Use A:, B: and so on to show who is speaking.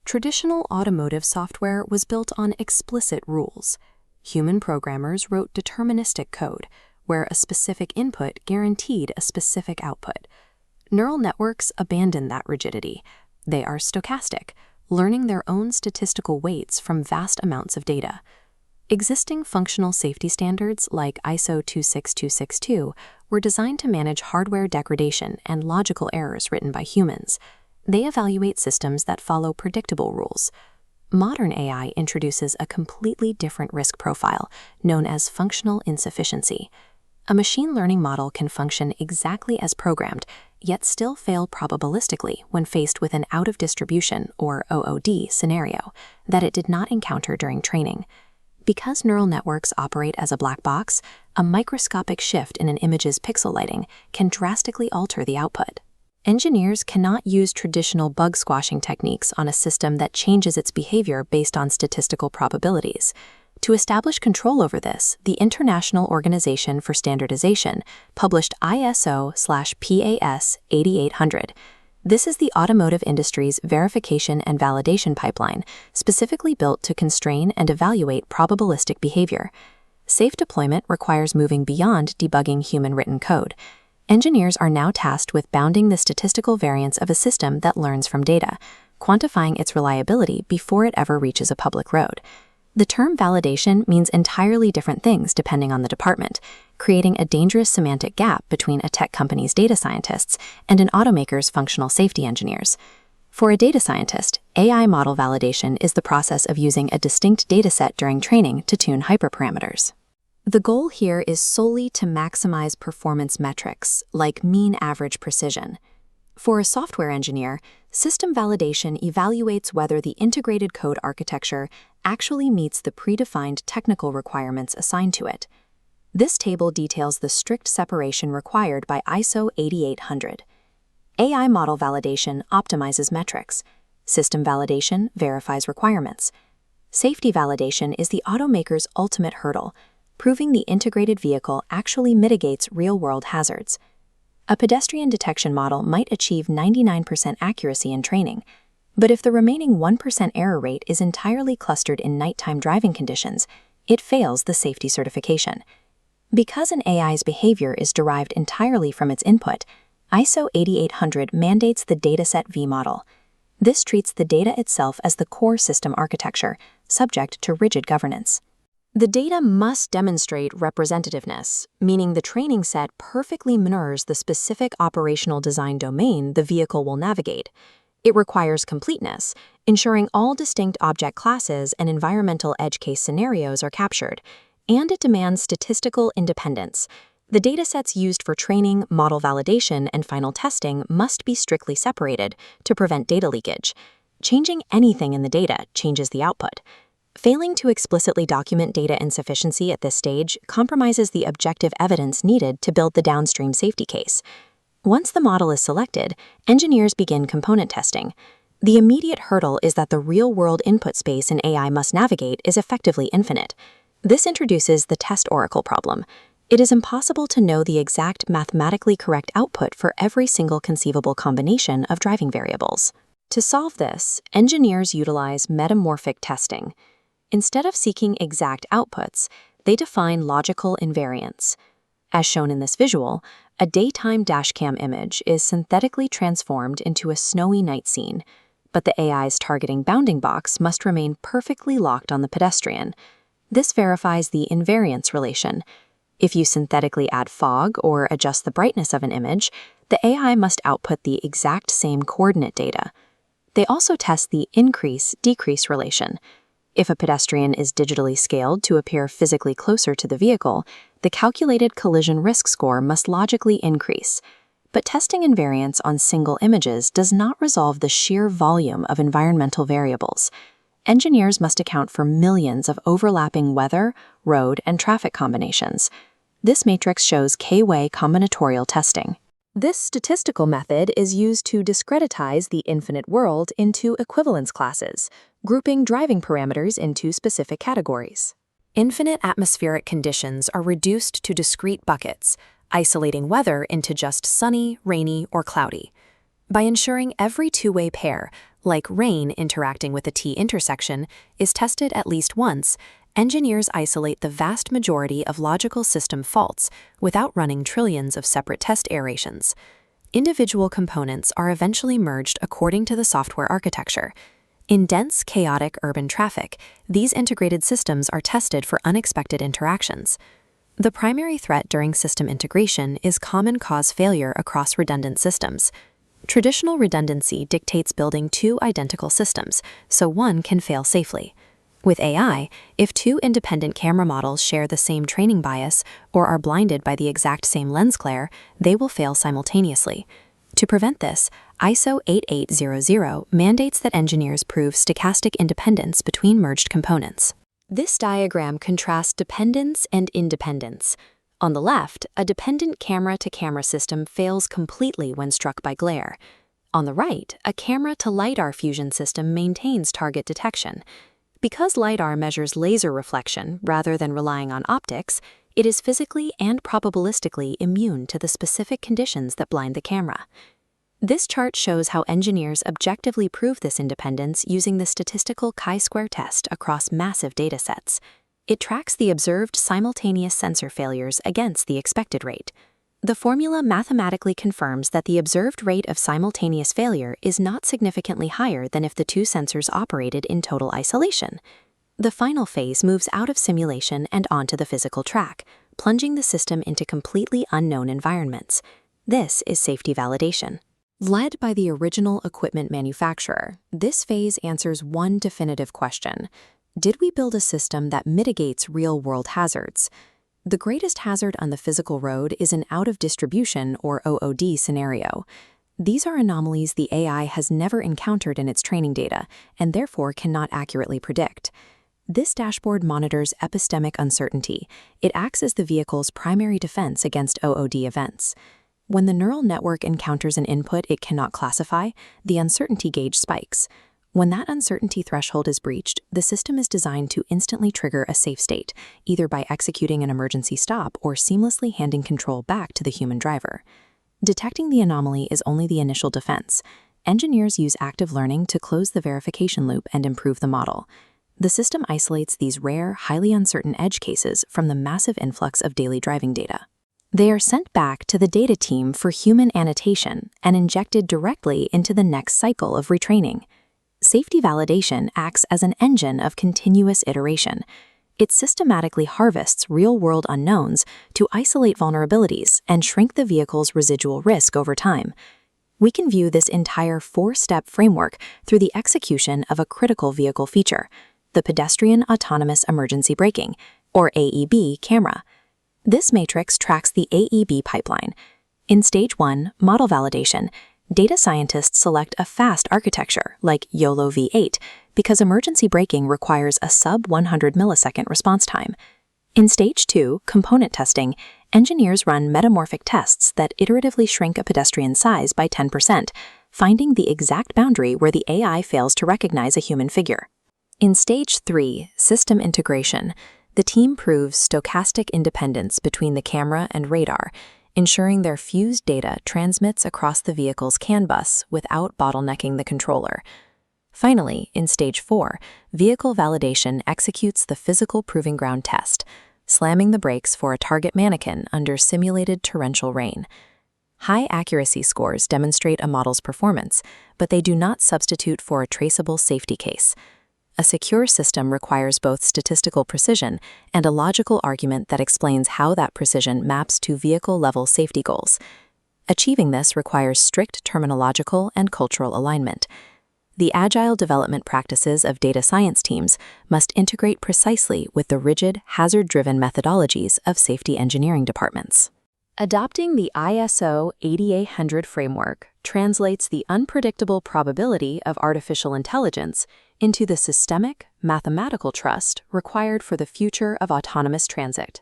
A: Traditional automotive software was built on explicit rules. Human programmers wrote deterministic code, where a specific input guaranteed a specific output. Neural networks abandon that rigidity. They are stochastic, learning their own statistical weights from vast amounts of data. Existing functional safety standards like ISO 26262 were designed to manage hardware degradation and logical errors written by humans. They evaluate systems that follow predictable rules. Modern AI introduces a completely different risk profile, known as functional insufficiency. A machine learning model can function exactly as programmed, yet still fail probabilistically when faced with an out-of-distribution, or OOD, scenario that it did not encounter during training. Because neural networks operate as a black box, a microscopic shift in an image's pixel lighting can drastically alter the output. Engineers cannot use traditional bug squashing techniques on a system that changes its behavior based on statistical probabilities. To establish control over this, the International Organization for Standardization published ISO/PAS 8800. This is the automotive industry's verification and validation pipeline, specifically built to constrain and evaluate probabilistic behavior. Safe deployment requires moving beyond debugging human-written code. Engineers are now tasked with bounding the statistical variance of a system that learns from data, quantifying its reliability before it ever reaches a public road. The term validation means entirely different things depending on the department, creating a dangerous semantic gap between a tech company's data scientists and an automaker's functional safety engineers. For a data scientist, AI model validation is the process of using a distinct dataset during training to tune hyperparameters. The goal here is solely to maximize performance metrics, like mean average precision. For a software engineer, system validation evaluates whether the integrated code architecture actually meets the predefined technical requirements assigned to it. This table details the strict separation required by ISO 8800. AI model validation optimizes metrics. System validation verifies requirements. Safety validation is the automaker's ultimate hurdle, proving the integrated vehicle actually mitigates real-world hazards. A pedestrian detection model might achieve 99% accuracy in training, but if the remaining 1% error rate is entirely clustered in nighttime driving conditions, it fails the safety certification. Because an AI's behavior is derived entirely from its input, ISO 8800 mandates the dataset V model. This treats the data itself as the core system architecture, subject to rigid governance. The data must demonstrate representativeness, meaning the training set perfectly mirrors the specific operational design domain the vehicle will navigate. It requires completeness, ensuring all distinct object classes and environmental edge case scenarios are captured, and it demands statistical independence. The datasets used for training, model validation, and final testing must be strictly separated to prevent data leakage. Changing anything in the data changes the output. Failing to explicitly document data insufficiency at this stage compromises the objective evidence needed to build the downstream safety case. Once the model is selected, engineers begin component testing. The immediate hurdle is that the real-world input space an AI must navigate is effectively infinite. This introduces the test oracle problem. It is impossible to know the exact mathematically correct output for every single conceivable combination of driving variables. To solve this, engineers utilize metamorphic testing. Instead of seeking exact outputs, they define logical invariants. As shown in this visual, a daytime dashcam image is synthetically transformed into a snowy night scene, but the AI's targeting bounding box must remain perfectly locked on the pedestrian. This verifies the invariance relation. If you synthetically add fog or adjust the brightness of an image, the AI must output the exact same coordinate data. They also test the increase-decrease relation. If a pedestrian is digitally scaled to appear physically closer to the vehicle, the calculated collision risk score must logically increase. But testing invariance on single images does not resolve the sheer volume of environmental variables. Engineers must account for millions of overlapping weather, road, and traffic combinations. This matrix shows K-way combinatorial testing. This statistical method is used to discretize the infinite world into equivalence classes, grouping driving parameters into specific categories. Infinite atmospheric conditions are reduced to discrete buckets, isolating weather into just sunny, rainy, or cloudy. By ensuring every two-way pair, like rain interacting with a T intersection, is tested at least once, engineers isolate the vast majority of logical system faults without running trillions of separate test iterations. Individual components are eventually merged according to the software architecture. In dense, chaotic urban traffic, these integrated systems are tested for unexpected interactions. The primary threat during system integration is common cause failure across redundant systems. Traditional redundancy dictates building two identical systems, so one can fail safely. With AI, if two independent camera models share the same training bias or are blinded by the exact same lens glare, they will fail simultaneously. To prevent this, ISO 8800 mandates that engineers prove stochastic independence between merged components. This diagram contrasts dependence and independence. On the left, a dependent camera-to-camera system fails completely when struck by glare. On the right, a camera-to-LiDAR fusion system maintains target detection. Because LiDAR measures laser reflection rather than relying on optics, it is physically and probabilistically immune to the specific conditions that blind the camera. This chart shows how engineers objectively prove this independence using the statistical chi-square test across massive datasets. It tracks the observed simultaneous sensor failures against the expected rate. The formula mathematically confirms that the observed rate of simultaneous failure is not significantly higher than if the two sensors operated in total isolation. The final phase moves out of simulation and onto the physical track, plunging the system into completely unknown environments. This is safety validation. Led by the original equipment manufacturer, this phase answers one definitive question. Did we build a system that mitigates real-world hazards? The greatest hazard on the physical road is an out-of-distribution or OOD scenario. These are anomalies the AI has never encountered in its training data and therefore cannot accurately predict. This dashboard monitors epistemic uncertainty. It acts as the vehicle's primary defense against OOD events. When the neural network encounters an input it cannot classify, the uncertainty gauge spikes. When that uncertainty threshold is breached, the system is designed to instantly trigger a safe state, either by executing an emergency stop or seamlessly handing control back to the human driver. Detecting the anomaly is only the initial defense. Engineers use active learning to close the verification loop and improve the model. The system isolates these rare, highly uncertain edge cases from the massive influx of daily driving data. They are sent back to the data team for human annotation and injected directly into the next cycle of retraining. Safety validation acts as an engine of continuous iteration. It systematically harvests real-world unknowns to isolate vulnerabilities and shrink the vehicle's residual risk over time. We can view this entire four-step framework through the execution of a critical vehicle feature, the Pedestrian Autonomous Emergency Braking, or AEB camera. This matrix tracks the AEB pipeline. In Stage 1, model validation, data scientists select a fast architecture, like YOLO V8, because emergency braking requires a sub-100 millisecond response time. In Stage 2, component testing, engineers run metamorphic tests that iteratively shrink a pedestrian size by 10%, finding the exact boundary where the AI fails to recognize a human figure. In Stage 3, system integration, the team proves stochastic independence between the camera and radar, ensuring their fused data transmits across the vehicle's CAN bus without bottlenecking the controller. Finally, in Stage 4, vehicle validation executes the physical proving ground test, slamming the brakes for a target mannequin under simulated torrential rain. High accuracy scores demonstrate a model's performance, but they do not substitute for a traceable safety case. A secure system requires both statistical precision and a logical argument that explains how that precision maps to vehicle-level safety goals. Achieving this requires strict terminological and cultural alignment. The agile development practices of data science teams must integrate precisely with the rigid, hazard-driven methodologies of safety engineering departments. Adopting the ISO 8800 framework translates the unpredictable probability of artificial intelligence into the systemic, mathematical trust required for the future of autonomous transit.